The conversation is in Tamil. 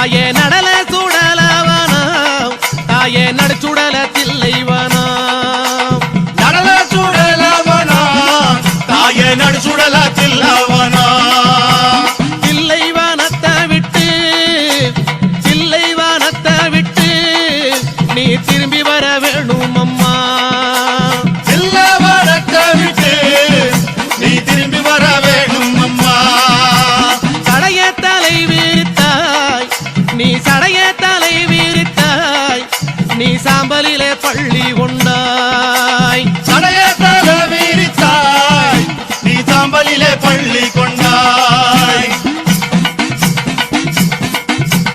தாயே நடல சுடலவனா தாயே நடுச்சுடல தில்லைவனா நடல சுடலவனா தாயே நடுச்சுடல தில்லவனா தில்லைவனத்தை விட்டு நீ திரும்பி வர வேணும் அம்மா தில்லவனத்தை விட்டு நீ திரும்பி வர வேணும் அம்மா சடைய தலை விரித்தாய் நீ சடைய தலை விரித்தாய் நீ சாம்பலிலே பள்ளி கொண்டாய்